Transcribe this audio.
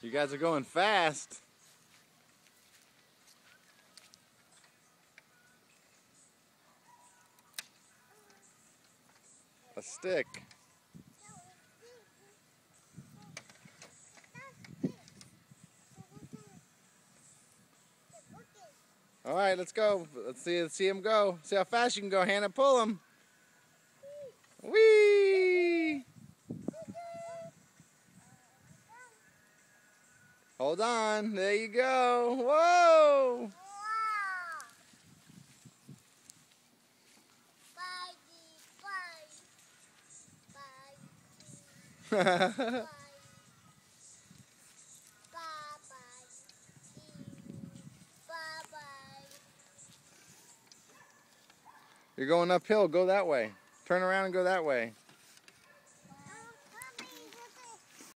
You guys are going fast. A stick. All right, let's go. Let's see him go. See how fast you can go, Hannah. Pull him. Whee! Hold on. There you go. Whoa! You're going uphill. Go that way. Turn around and go that way.